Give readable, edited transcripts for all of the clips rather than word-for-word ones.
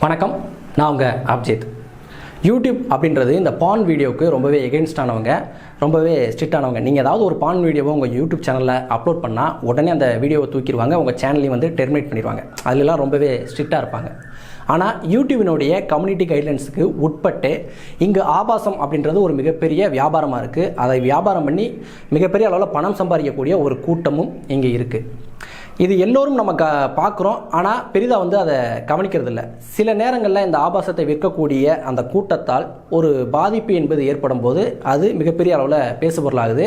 வணக்கம், நான் உங்கள் அப்ஜித். யூடியூப் அப்படின்றது இந்த பான் வீடியோவுக்கு ரொம்பவே எகென்ஸ்டானவங்க, ரொம்பவே ஸ்ட்ரிக்டானவங்க. நீங்கள் ஏதாவது ஒரு பான் வீடியோவை உங்கள் யூடியூப் சேனலில் அப்லோட் பண்ணால் உடனே அந்த வீடியோவை தூக்கிடுவாங்க, உங்கள் சேனலையும் வந்து டெர்மினேட் பண்ணிடுவாங்க. அதிலெலாம் ரொம்பவே ஸ்ட்ரிக்டாக இருப்பாங்க. ஆனால் யூடியூபினுடைய கம்யூனிட்டி கைட்லைன்ஸுக்கு உட்பட்டு இங்கு ஆபாசம் அப்படின்றது ஒரு மிகப்பெரிய வியாபாரமாக இருக்குது. அதை வியாபாரம் பண்ணி மிகப்பெரிய அளவில் பணம் சம்பாதிக்கக்கூடிய ஒரு கூட்டமும் இங்கே இருக்குது. இது எல்லோரும் நம்ம பார்க்குறோம், ஆனால் பெரிதாக வந்து அதை கவனிக்கிறது இல்லை. சில நேரங்களில் இந்த ஆபாசத்தை விற்கக்கூடிய அந்த கூட்டத்தால் ஒரு பாதிப்பு என்பது ஏற்படும் போது அது மிகப்பெரிய அளவில் பேசுபொருளாகுது.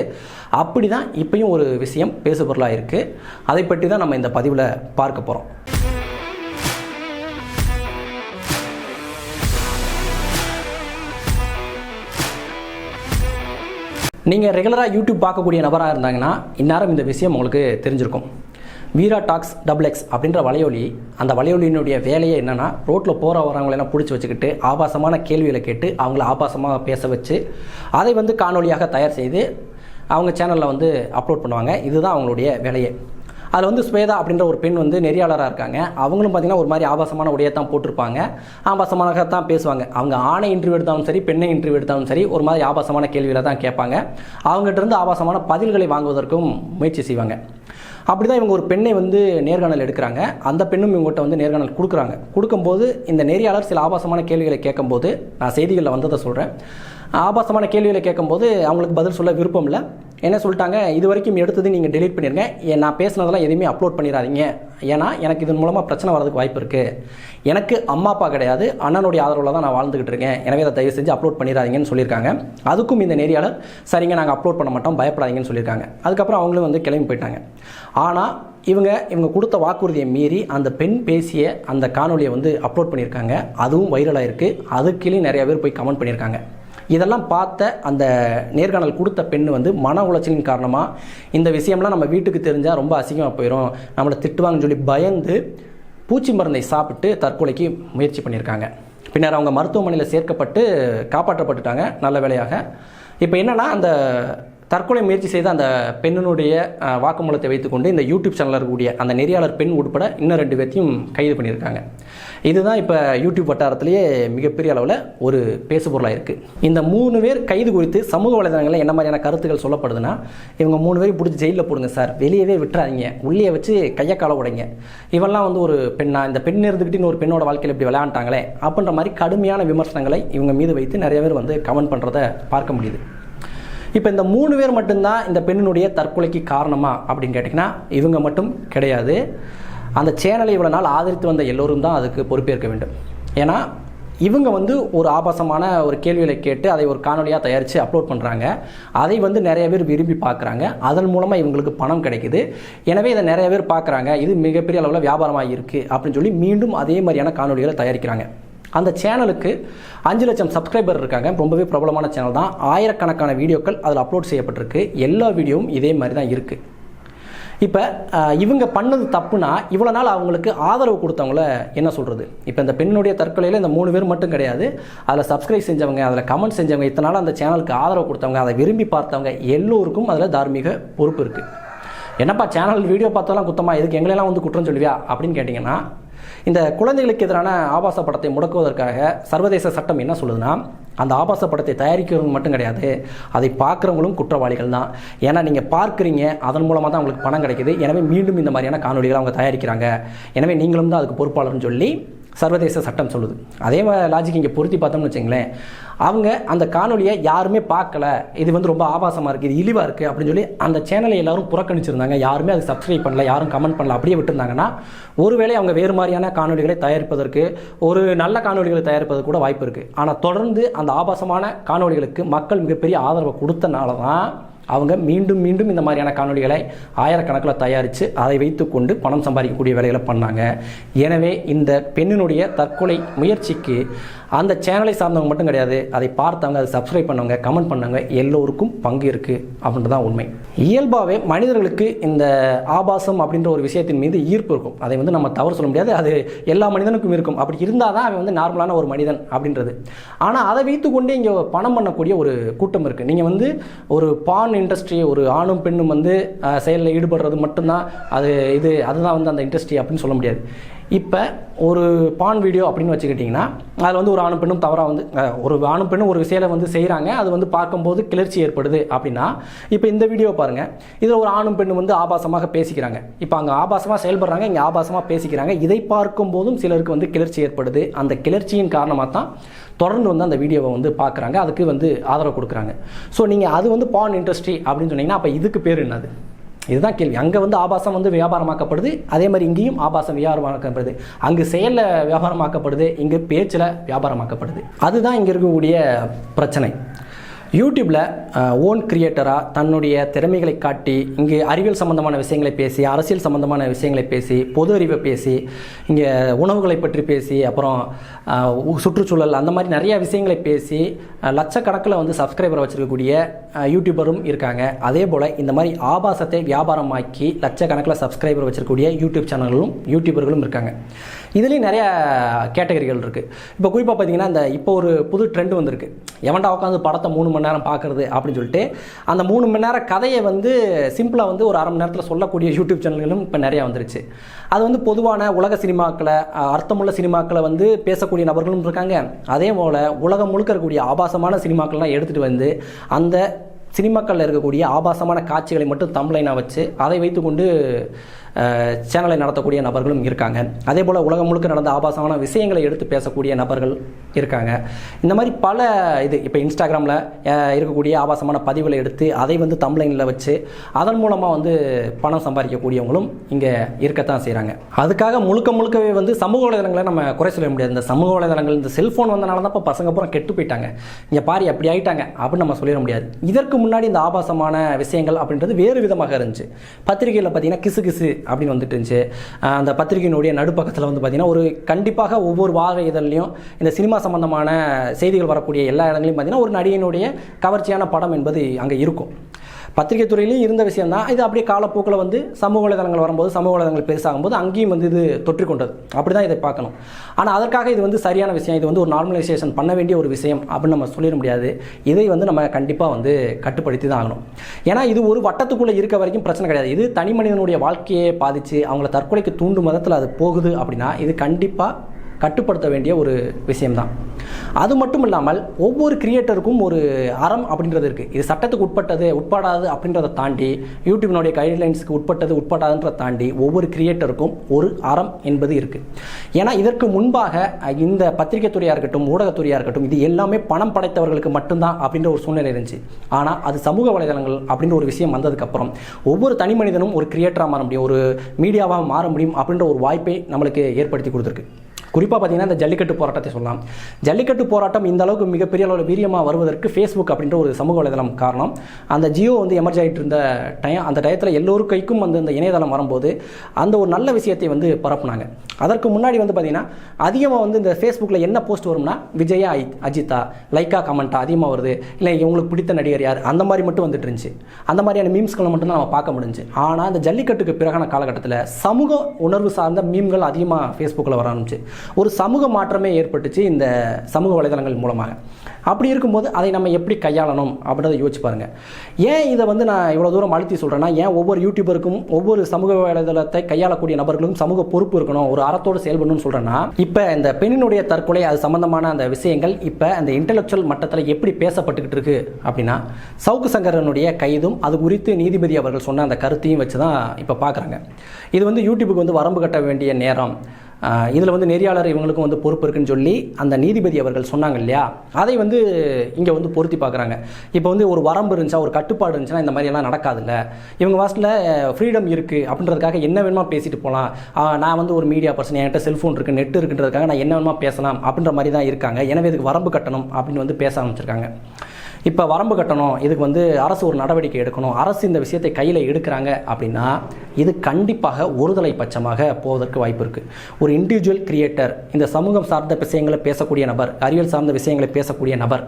அப்படி தான் இப்பயும் ஒரு விஷயம் பேசுபொருளாக இருக்குது. அதை பற்றி தான் நம்ம இந்த பதிவில் பார்க்க போகிறோம். நீங்கள் ரெகுலராக யூடியூப் பார்க்கக்கூடிய நபராக இருந்தாங்கன்னா இந்நேரம் இந்த விஷயம் உங்களுக்கு தெரிஞ்சிருக்கும். வீரா டாக்ஸ் XX அப்படின்ற வலையொலி, அந்த வலையொலியினுடைய வேலையே என்னென்னா, ரோட்டில் போகிற வரவங்களெல்லாம் பிடிச்சி வச்சுக்கிட்டு ஆபாசமான கேள்விகளை கேட்டு அவங்கள ஆபாசமாக பேச வச்சு அதை வந்து காணொலியாக தயார் செய்து அவங்க சேனலில் வந்து அப்லோட் பண்ணுவாங்க. இதுதான் அவங்களுடைய வேலையே. அதில் வந்து ஸ்வேதா அப்படின்ற ஒரு பெண் வந்து நெறியாளராக இருக்காங்க. அவங்களும் பார்த்திங்கன்னா ஒரு மாதிரி ஆபாசமான உடையை தான் போட்டிருப்பாங்க, ஆபாசமாக தான் பேசுவாங்க. அவங்க ஆணை இன்டர்வியூ எடுத்தாலும் சரி, பெண்ணை இன்டர்வியூ எடுத்தாலும் சரி, ஒரு மாதிரி ஆபாசமான கேள்விகளை தான் கேட்பாங்க. அவங்ககிட்ட இருந்து ஆபாசமான பதில்களை வாங்குவதற்கும் முயற்சி செய்வாங்க. அப்படி தான் இவங்க ஒரு பெண்ணை வந்து நேர்காணல் எடுக்கிறாங்க. அந்த பெண்ணும் இவங்ககிட்ட வந்து நேர்காணல் கொடுக்கும்போது இந்த நெறியாளர் சில ஆபாசமான கேள்விகளை கேட்கும்போது, நான் செய்திகளில் வந்ததை சொல்கிறேன், ஆபாசமான கேள்விகளை கேட்கும்போது அவங்களுக்கு பதில் சொல்ல விருப்பம் இல்லை. என்ன சொல்லிட்டாங்க, இது வரைக்கும் எடுத்தது நீங்கள் டெலீட் பண்ணிடுங்க, நான் பேசினதெல்லாம் எதுவுமே அப்லோட் பண்ணிடாதீங்க, ஏன்னா எனக்கு இதன் மூலமாக பிரச்சனை வரதுக்கு வாய்ப்பு இருக்குது. எனக்கு அம்மா அப்பா கிடையாது, அண்ணனுடைய ஆதரவில் தான் நான் வாழ்ந்துக்கிட்டு இருக்கேன், எனவே அதை தயவு செஞ்சு அப்லோட் பண்ணிடாதீங்கன்னு சொல்லியிருக்காங்க. அதுக்கும் இந்த நெறியாளர் சரிங்க நாங்கள் அப்லோட் பண்ண மாட்டோம், பயப்படாதீங்கன்னு சொல்லியிருக்காங்க. அதுக்கப்புறம் அவங்களும் வந்து கிளம்பி போயிட்டாங்க. ஆனால் இவங்க கொடுத்த வாக்குறுதியை மீறி அந்த பெண் பேசிய அந்த காணொலியை வந்து அப்லோட் பண்ணியிருக்காங்க. அதுவும் வைரலாக இருக்குது. அதுக்குள்ளே நிறைய பேர் போய் கமெண்ட் பண்ணியிருக்காங்க. இதெல்லாம் பார்த்த அந்த நேர்காணல் கொடுத்த பெண் வந்து மன உளைச்சலின் காரணமாக இந்த விஷயம்லாம் நம்ம வீட்டுக்கு தெரிஞ்சால் ரொம்ப அசிங்கமாக போயிடும், நம்மளை திட்டுவாங்கன்னு சொல்லி பயந்து பூச்சி மருந்தை சாப்பிட்டு தற்கொலைக்கு முயற்சி பண்ணியிருக்காங்க. பின்னர் அவங்க மருத்துவமனையில் சேர்க்கப்பட்டு காப்பாற்றப்பட்டுட்டாங்க, நல்ல வேளையாக. இப்போ என்னென்னா, அந்த தற்கொலை முயற்சி செய்த அந்த பெண்ணினுடைய வாக்குமூலத்தை வைத்துக்கொண்டு இந்த யூடியூப் சேனலில் இருக்கக்கூடிய அந்த நெறியாளர் பெண் உட்பட இன்னும் 2 பேர்த்தையும் கைது பண்ணியிருக்காங்க. இதுதான் இப்போ யூடியூப் வட்டாரத்திலேயே மிகப்பெரிய அளவில் ஒரு பேசுபொருளாக இருக்குது. இந்த 3 பேர் கைது குறித்து சமூக வலைதளங்களில் என்ன மாதிரியான கருத்துக்கள் சொல்லப்படுதுன்னா, இவங்க 3 பேரும் பிடிச்சி ஜெயிலில் போடுங்க சார், வெளியவே விட்டுறாதீங்க, உள்ளே வச்சு கையை கால உடைங்க, இவெல்லாம் வந்து ஒரு பெண்ணா, இந்த பெண் இருந்துக்கிட்டு இன்னொரு பெண்ணோட வாழ்க்கையில் இப்படி விளையாண்டாங்களே அப்படின்ற மாதிரி கடுமையான விமர்சனங்களை இவங்க மீது வைத்து நிறைய பேர் வந்து கமெண்ட் பண்ணுறதை பார்க்க முடியுது. இப்போ இந்த 3 பேர் மட்டும்தான் இந்த பெண்ணினுடைய தற்கொலைக்கு காரணமா அப்படின்னு கேட்டிங்கன்னா இவங்க மட்டும் கிடையாது. அந்த சேனலை இவ்வளோ நாள் ஆதரித்து வந்த எல்லோரும் தான் அதுக்கு பொறுப்பேற்க வேண்டும். ஏன்னா இவங்க வந்து ஒரு ஆபாசமான ஒரு கேள்விகளை கேட்டு அதை ஒரு காணொலியாக தயாரித்து அப்லோட் பண்ணுறாங்க. அதை வந்து நிறைய பேர் விரும்பி பார்க்குறாங்க. அதன் மூலமாக இவங்களுக்கு பணம் கிடைக்குது. எனவே இதை நிறைய பேர் பார்க்குறாங்க, இது மிகப்பெரிய அளவில் வியாபாரமாக இருக்குது அப்படின்னு சொல்லி மீண்டும் அதே மாதிரியான காணொலிகளை தயாரிக்கிறாங்க. அந்த சேனலுக்கு 5 லட்சம் சப்ஸ்கிரைபர் இருக்காங்க. ரொம்பவே பிரபலமான சேனல் தான். ஆயிரக்கணக்கான வீடியோக்கள் அதில் அப்லோட் செய்யப்பட்டிருக்கு. எல்லா வீடியோவும் இதே மாதிரி தான் இருக்குது. இப்போ இவங்க பண்ணது தப்புனா இவ்வளோ நாள் அவங்களுக்கு ஆதரவு கொடுத்தவங்கள என்ன சொல்கிறது? இப்போ இந்த பெண்ணுடைய தற்கொலையில் இந்த 3 பேர் மட்டும் கிடையாது, அதில் சப்ஸ்கிரைப் செஞ்சவங்க, அதில் கமெண்ட் செஞ்சவங்க, இத்தனை நாள் அந்த சேனலுக்கு ஆதரவு கொடுத்தவங்க, அதை விரும்பி பார்த்தவங்க எல்லோருக்கும் அதில் தார்மீக பொறுப்பு இருக்குது. என்னப்பா சேனல் வீடியோ பார்த்தாலும் குத்தமா, இதுக்கு எங்களெல்லாம் வந்து குற்றம் சொல்லுவியா அப்படின்னு கேட்டிங்கன்னா, இந்த குழந்தைகளுக்கு எதிரான ஆபாச படத்தை முடக்குவதற்காக சர்வதேச சட்டம் என்ன சொல்லுதுன்னா, அந்த ஆபாச படத்தை தயாரிக்கிறவங்க மட்டும் கிடையாது, அதை பார்க்குறவங்களும் குற்றவாளிகள் தான். ஏன்னா நீங்கள் பார்க்குறீங்க, அதன் மூலமாக தான் அவங்களுக்கு பணம் கிடைக்குது. எனவே மீண்டும் இந்த மாதிரியான காணொலிகளை அவங்க தயாரிக்கிறாங்க, எனவே நீங்களும் தான் அதுக்கு பொறுப்பாளர்னு சொல்லி சர்வதேச சட்டம் சொல்லுது. அதே லாஜிக் இங்கே பொருத்தி பார்த்தோம்னு வச்சுங்களேன், அவங்க அந்த காணொலியை யாருமே பார்க்கல, இது வந்து ரொம்ப ஆபாசமாக இருக்குது, இது இழிவாக இருக்குது அப்படின்னு சொல்லி அந்த சேனலை எல்லாரும் புறக்கணிச்சிருந்தாங்க, யாருமே அது சப்ஸ்கிரைப் பண்ணல, யாரும் கமெண்ட் பண்ணல, அப்படியே விட்டுருந்தாங்கன்னா ஒருவேளை அவங்க வேறு மாதிரியான காணொலிகளை தயாரிப்பதற்கு, ஒரு நல்ல காணொலிகளை தயாரிப்பதற்கு கூட வாய்ப்பு இருக்குது. ஆனால் தொடர்ந்து அந்த ஆபாசமான காணொலிகளுக்கு மக்கள் மிகப்பெரிய ஆதரவை கொடுத்தனால தான் அவங்க மீண்டும் மீண்டும் இந்த மாதிரியான காணொலிகளை ஆயிரக்கணக்கில் தயாரித்து அதை வைத்துக்கொண்டு பணம் சம்பாதிக்கக்கூடிய வேலைகளை பண்ணாங்க. எனவே இந்த பெண்ணினுடைய தற்கொலை முயற்சிக்கு அந்த சேனலை சார்ந்தவங்க மட்டும் கிடையாது, அதை பார்த்தவங்க, அதை சப்ஸ்கிரைப் பண்ணவங்க, கமெண்ட் பண்ணவங்க எல்லோருக்கும் பங்கு இருக்குது அப்படின்றது தான் உண்மை. இயல்பாகவே மனிதர்களுக்கு இந்த ஆபாசம் அப்படின்ற ஒரு விஷயத்தின் மீது ஈர்ப்பு இருக்கும். அதை வந்து நம்ம தவறு சொல்ல முடியாது, அது எல்லா மனிதனுக்கும் இருக்கும். அப்படி இருந்தால் தான் அவன் வந்து நார்மலான ஒரு மனிதன் அப்படின்றது. ஆனால் அதை வைத்துக்கொண்டே இங்கே பணம் பண்ணக்கூடிய ஒரு கூட்டம் இருக்குது. நீங்கள் வந்து ஒரு பான் இண்டஸ்ட்ரி, ஒரு ஆணும் பெண்ணும் வந்து செயலில் ஈடுபடுறது மட்டும்தான் அதுதான் வந்து அந்த இண்டஸ்ட்ரி அப்படின்னு சொல்ல முடியாது. இப்போ ஒரு பான் வீடியோ அப்படின்னு வச்சுக்கிட்டிங்கன்னா அதில் வந்து ஒரு ஆணும் பெண்ணும் தவறாக வந்து ஒரு ஆணும் பெண்ணும் ஒரு விஷயம் வந்து செய்கிறாங்க, அது வந்து பார்க்கும்போது கிளர்ச்சி ஏற்படுது அப்படின்னா, இப்போ இந்த வீடியோ பாருங்கள், இதில் ஒரு ஆணும் பெண்ணும் வந்து ஆபாசமாக பேசிக்கிறாங்க. இப்போ அங்கே ஆபாசமாக செயல்படுறாங்க, இங்கே ஆபாசமாக பேசிக்கிறாங்க. இதை பார்க்கும்போதும் சிலருக்கு வந்து கிளர்ச்சி ஏற்படுது. அந்த கிளர்ச்சியின் காரணமாக தான் தொடர்ந்து வந்து அந்த வீடியோவை வந்து பார்க்குறாங்க, அதுக்கு வந்து ஆதரவு கொடுக்குறாங்க. ஸோ நீங்கள் அது வந்து பான் இண்டஸ்ட்ரி அப்படின்னு சொன்னீங்கன்னா அப்போ இதுக்கு பேர் என்னது? இதுதான் கேள்வி. அங்கே வந்து ஆபாசம் வந்து வியாபாரமாக்கப்படுது, அதே மாதிரி இங்கேயும் ஆபாசம் வியாபாரமாக்கப்படுது. அங்கு செயலில் வியாபாரமாக்கப்படுது, இங்கே பேச்சில் வியாபாரமாக்கப்படுது. அதுதான் இங்கே இருக்கக்கூடிய பிரச்சனை. யூடியூப்பில் ஓன் கிரியேட்டராக தன்னுடைய திறமைகளை காட்டி இங்கே அறிவியல் சம்மந்தமான விஷயங்களை பேசி, அரசியல் சம்மந்தமான விஷயங்களை பேசி, பொது அறிவை பேசி, இங்கே உணவுகளை பற்றி பேசி, அப்புறம் சுற்றுச்சூழல் அந்த மாதிரி நிறையா விஷயங்களை பேசி லட்சக்கணக்கில் வந்து சப்ஸ்கிரைபரை வச்சுருக்கக்கூடிய யூடியூபரும் இருக்காங்க. அதே போல் இந்த மாதிரி ஆபாசத்தை வியாபாரமாக்கி லட்சக்கணக்கில் சப்ஸ்கிரைபர் வச்சுருக்கக்கூடிய யூடியூப் சேனல்களும் யூடியூபர்களும் இருக்காங்க. இதுலேயும் நிறைய கேட்டகரிகள் இருக்குது. இப்போ குறிப்பாக பார்த்தீங்கன்னா இப்போ ஒரு புது ட்ரெண்ட் வந்திருக்கு. எவன்டா உட்காந்து படத்தை 3 மணி நேரம் பார்க்குறது அப்படின்னு சொல்லிட்டு அந்த 3 மணி நேரம் கதையை வந்து சிம்பிளாக வந்து ஒரு அரை மணி நேரத்தில் சொல்லக்கூடிய யூடியூப் சேனல்களும் இப்போ நிறையா வந்துருச்சு. அது வந்து பொதுவான உலக சினிமாக்களை, அர்த்தமுள்ள சினிமாக்களை வந்து பேசக்கூடிய நபர்களும் இருக்காங்க. அதே போல் உலகம் முழுக்க இருக்கக்கூடிய ஆபாசமான சினிமாக்கள்லாம் எடுத்துகிட்டு வந்து அந்த சினிமாக்களில் இருக்கக்கூடிய ஆபாசமான காட்சிகளை மட்டும் தம்ப்லைனாக வச்சு அதை வைத்துக்கொண்டு சேனலை நடத்தக்கூடிய நபர்களும் இருக்காங்க. அதே போல் உலகம் முழுக்க நடந்த ஆபாசமான விஷயங்களை எடுத்து பேசக்கூடிய நபர்கள் இருக்காங்க. இந்த மாதிரி பல இப்போ இன்ஸ்டாகிராமில் இருக்கக்கூடிய ஆபாசமான பதிவுகளை எடுத்து அதை வந்து தம்ப்லைனில் வச்சு அதன் மூலமாக வந்து பணம் சம்பாதிக்கக்கூடியவங்களும் இங்கே இருக்கத்தான் செய்கிறாங்க. அதுக்காக முழுக்கவே வந்து சமூக வலைதளங்களை நம்ம குறை சொல்ல முடியாது. இந்த சமூக வலைதளங்கள், இந்த செல்ஃபோன் வந்தனால தான் இப்போ பசங்க பூரா கெட்டு போயிட்டாங்க, இங்கே பாரி அப்படி ஆகிட்டாங்க அப்படின்னு நம்ம சொல்லிட முடியாது. இதற்கு முன்னாடி இந்த ஆபாசமான விஷயங்கள் அப்படின்றது வேறு விதமாக இருந்துச்சு. பத்திரிகையில் பார்த்தீங்கன்னா கிசு அப்படின்னு வந்துட்டு இருந்துச்சு. அந்த பத்திரிகையினுடைய நடுப்பக்கத்தில் வந்து பார்த்தீங்கன்னா ஒரு கண்டிப்பாக ஒவ்வொரு வார இதழ்லையும் இந்த சினிமா சம்பந்தமான செய்திகள் வரக்கூடிய எல்லா இடங்களையும் பார்த்தீங்கன்னா ஒரு நடிகையினுடைய கவர்ச்சியான படம் என்பது அங்கே இருக்கும். பத்திரிகை துறையிலையும் இருந்த விஷயம் தான் இது. அப்படியே காலப்போக்கில் வந்து சமூக வலைதளங்கள் வரும்போது, சமூக வலைதளங்கள் பெருசாகும்போது அங்கேயும் வந்து இது தொற்றிக்கொண்டது. அப்படி தான் இதை பார்க்கணும். ஆனால் அதற்காக இது வந்து சரியான விஷயம், இது வந்து ஒரு நார்மலைசேஷன் பண்ண வேண்டிய ஒரு விஷயம் அப்படின்னு நம்ம சொல்லிட முடியாது. இதை வந்து நம்ம கண்டிப்பாக வந்து கட்டுப்படுத்தி தான் ஆகணும். ஏன்னா இது ஒரு வட்டத்துக்குள்ளே இருக்க வரைக்கும் பிரச்சனை கிடையாது. இது தனி மனிதனுடைய வாழ்க்கையை பாதித்து அவங்கள தற்கொலைக்கு தூண்டும் விதத்தில் அது போகுது அப்படின்னா இது கண்டிப்பாக கட்டுப்படுத்த வேண்டிய ஒரு விஷயம்தான். அது மட்டும் இல்லாமல் ஒவ்வொரு கிரியேட்டருக்கும் ஒரு அறம் அப்படின்றது இருக்குது. இது சட்டத்துக்கு உட்படாது அப்படின்றத தாண்டி, யூடியூபினுடைய கைட்லைன்ஸுக்கு உட்படாதுன்றதை தாண்டி ஒவ்வொரு கிரியேட்டருக்கும் ஒரு அறம் என்பது இருக்குது. ஏன்னா இதற்கு முன்பாக இந்த பத்திரிகை துறையாக இருக்கட்டும், ஊடகத்துறையாக இருக்கட்டும், இது எல்லாமே பணம் படைத்தவர்களுக்கு மட்டும்தான் அப்படின்ற ஒரு சூழ்நிலை இருந்துச்சு. ஆனால் அது சமூக வலைதளங்கள் அப்படின்ற ஒரு விஷயம் வந்ததுக்கப்புறம் ஒவ்வொரு தனி மனிதனும் ஒரு கிரியேட்டராக மாற முடியும், ஒரு மீடியாவாக மாற முடியும் அப்படின்ற ஒரு வாய்ப்பை நம்மளுக்கு ஏற்படுத்தி கொடுத்துருக்கு. குறிப்பாக பார்த்தீங்கன்னா இந்த ஜல்லிக்கட்டு போராட்டத்தை சொல்லலாம். ஜல்லிக்கட்டு போராட்டம் இந்த அளவுக்கு மிகப்பெரிய அளவில் வீரியமாக வருவதற்கு ஃபேஸ்புக் அப்படின்ற ஒரு சமூக வலைதளம் காரணம். அந்த ஜியோ வந்து எமர்ஜ் ஆகிட்டு இருந்த அந்த டயத்தில் எல்லோரும் கைக்கும் வந்து இந்த இணையதளம் வரும்போது அந்த ஒரு நல்ல விஷயத்தை வந்து பரப்புனாங்க. அதற்கு முன்னாடி வந்து பார்த்தீங்கன்னா அதிகமாக வந்து இந்த ஃபேஸ்புக்கில் என்ன போஸ்ட் வரும்னா விஜயா, அஜித்தா, லைக்கா கமெண்ட்டாக அதிகமாக வருது, இல்லை இவங்களுக்கு பிடித்த நடிகர் யார், அந்த மாதிரி மட்டும் வந்துட்டு இருந்துச்சு. அந்த மாதிரியான மீம்ஸ்களை மட்டும்தான் நம்ம பார்க்க முடிஞ்சு. ஆனால் அந்த ஜல்லிக்கட்டுக்கு பிறகான காலகட்டத்தில் சமூக உணர்வு சார்ந்த மீம்கள் அதிகமாக ஃபேஸ்புக்கில் வர ஆரம்பிச்சு. ஒரு சமூக மாற்றமே ஏற்பட்டுச்சு இந்த சமூக வலைதளங்கள் மூலமாக. அப்படி இருக்கும்போது அதை நம்ம எப்படி கையாளணும் அப்படின்றத யோசிச்சு பாருங்கள். ஏன் இதை வந்து நான் இவ்வளோ தூரம் அழுத்தி சொல்கிறேன்னா, ஏன் ஒவ்வொரு யூடியூபருக்கும் ஒவ்வொரு சமூக வலைதளத்தை கையாளக்கூடிய நபர்களும் சமூக பொறுப்பு இருக்கணும், ஒரு அறத்தோடு செயல்படணும்னு சொல்கிறேன்னா, இப்போ இந்த பெண்ணினுடைய தற்கொலை அது சம்பந்தமான அந்த விஷயங்கள் இப்போ அந்த இன்டெலெக்சுவல் மட்டத்தில் எப்படி பேசப்பட்டுக்கிட்டு இருக்கு அப்படின்னா, சவுக்கு சங்கரனுடைய கைதும் அது குறித்து நீதிபதி அவர்கள் சொன்ன அந்த கருத்தையும் வச்சு தான் இப்போ பார்க்குறாங்க. இது வந்து யூடியூபுக்கு வந்து வரம்பு கட்ட வேண்டிய நேரம், இதில் வந்து நெறியாளர் இவங்களுக்கும் வந்து பொறுப்பு இருக்குன்னு சொல்லி அந்த நீதிபதி அவர்கள் சொன்னாங்க இல்லையா, அதை வந்து இங்கே வந்து பொருத்தி பார்க்குறாங்க. இப்போ வந்து ஒரு வரம்பு இருந்துச்சா, ஒரு கட்டுப்பாடு இருந்துச்சுன்னா இந்த மாதிரியெல்லாம் நடக்காதுல்ல. இவங்க வாசலில் ஃப்ரீடம் இருக்குது அப்படின்றதுக்காக என்ன வேணுமா பேசிட்டு போகலாம், நான் வந்து ஒரு மீடியா பர்சன், என்கிட்ட செல்ஃபோன் இருக்குது, நெட் இருக்குன்றதுக்காக நான் என்ன வேணுமா பேசலாம் அப்படின்ற மாதிரி தான் இருக்காங்க. எனவே இதுக்கு வரம்பு கட்டணும் அப்படின்னு வந்து பேச ஆரம்பிச்சிருக்காங்க. இப்போ வரம்பு கட்டணும், இதுக்கு வந்து அரசு ஒரு நடவடிக்கை எடுக்கணும், அரசு இந்த விஷயத்தை கையில் எடுக்கிறாங்க அப்படின்னா இது கண்டிப்பாக ஒருதலை பட்சமாக போவதற்கு வாய்ப்பு இருக்குது. ஒரு இண்டிவிஜுவல் கிரியேட்டர், இந்த சமூகம் சார்ந்த விஷயங்களை பேசக்கூடிய நபர், அறிவியல் சார்ந்த விஷயங்களை பேசக்கூடிய நபர்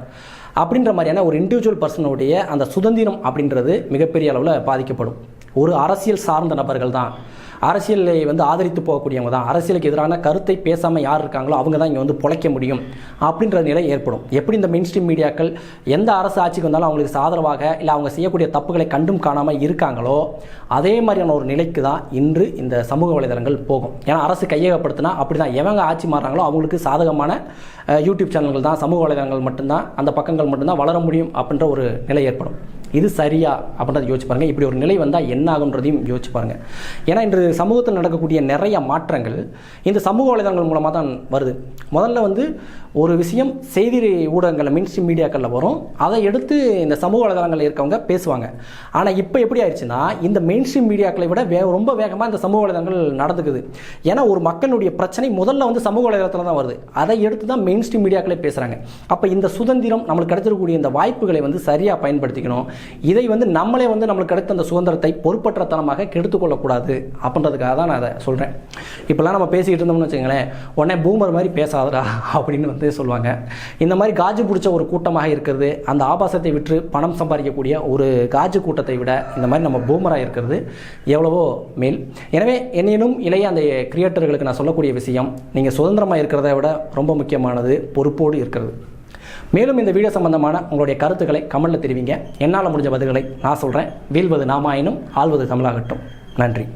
அப்படின்ற மாதிரியான ஒரு இண்டிவிஜுவல் பர்சனுடைய அந்த சுதந்திரம் அப்படின்றது மிகப்பெரிய அளவில் பாதிக்கப்படும். ஒரு அரசியல் சார்ந்த நபர்கள் தான் அரசியலை வந்து ஆதரித்து போகக்கூடியவங்க தான், அரசியலுக்கு எதிரான கருத்தை பேசாமல் யார் இருக்காங்களோ அவங்க தான் இங்கே வந்து பொழைக்க முடியும் அப்படின்ற நிலை ஏற்படும். எப்படி இந்த மெயின் ஸ்ட்ரீம் மீடியாக்கள் எந்த அரசு ஆட்சிக்கு வந்தாலும் அவங்களுக்கு ஆதரவாக இல்லை அவங்க செய்யக்கூடிய தப்புகளை கண்டும் காணாமல் இருக்காங்களோ அதே மாதிரியான ஒரு நிலைக்கு தான் இன்று இந்த சமூக வலைதளங்கள் போகும். ஏன்னா அரசு கையகப்படுத்தினா அப்படி தான் எவங்க ஆட்சி மாறுறாங்களோ அவங்களுக்கு சாதகமான யூடியூப் சேனல்கள் தான், சமூக வலைதளங்கள் மட்டும்தான், அந்த பக்கங்கள் மட்டும்தான் வளர முடியும் அப்படின்ற ஒரு நிலை ஏற்படும். இது சரியா அப்படின்றத யோசிச்சு பாருங்கள். இப்படி ஒரு நிலை வந்தால் என்ன ஆகுன்றதையும் யோசிச்சு பாருங்கள். ஏன்னா இன்று சமூகத்தில் நடக்கக்கூடிய நிறைய மாற்றங்கள் இந்த சமூக வலைதளங்கள் மூலமாக தான் வருது. முதல்ல வந்து ஒரு விஷயம் செய்தி ஊடகங்களில் மெயின் ஸ்ட்ரீம் மீடியாக்களில் வரும், அதை எடுத்து இந்த சமூக வலைதளங்களில் இருக்கவங்க பேசுவாங்க. ஆனால் இப்போ எப்படி ஆயிடுச்சுன்னா இந்த மெயின் ஸ்ட்ரீம் மீடியாக்களை விட ரொம்ப வேகமாக இந்த சமூக வலைதளங்கள் நடந்துக்குது. ஏன்னா ஒரு மக்களுடைய பிரச்சனை முதல்ல வந்து சமூக வலைதளத்தில் தான் வருது, அதை எடுத்து தான் மெயின் ஸ்ட்ரீம் மீடியாக்களே பேசுகிறாங்க. அப்போ இந்த சுதந்திரம் நம்மளுக்கு கிடைச்சிருக்கக்கூடிய இந்த வாய்ப்புகளை வந்து சரியாக பயன்படுத்திக்கணும். இதை வந்து நம்மளே வந்து நம்மளுக்கு கிடைத்த அந்த சுதந்திரத்தை பொறுப்பற்றத்தனமாக கெடுத்துக்கொள்ளக்கூடாது அப்படின்றதுக்காக தான் நான் அதை சொல்கிறேன். இப்போலாம் நம்ம பேசிக்கிட்டு இருந்தோம்னு வச்சுங்களேன், உடனே பூமர் மாதிரி பேசாதடா அப்படின்னு வந்து சொல்லுவாங்க. இந்த மாதிரி காஜு பிடிச்ச ஒரு கூட்டமாக இருக்கிறது, அந்த ஆபாசத்தை விற்று பணம் சம்பாதிக்கக்கூடிய ஒரு காஜு கூட்டத்தை விட இந்த மாதிரி நம்ம பூமராக இருக்கிறது எவ்வளவோ மேல். எனவே என்னினும் இளைய அந்த கிரியேட்டர்களுக்கு நான் சொல்லக்கூடிய விஷயம், நீங்கள் சுதந்திரமாக இருக்கிறத விட ரொம்ப முக்கியமானது பொறுப்போடு இருக்கிறது. மேலும் இந்த வீடியோ சம்பந்தமான உங்களுடைய கருத்துக்களை கமெண்ட்டில் தெரிவிங்க. என்னால் முடிஞ்ச பதில்களை நான் சொல்கிறேன். வீழ்வது நாமாயினும் ஆள்வது தமிழாகட்டும். நன்றி.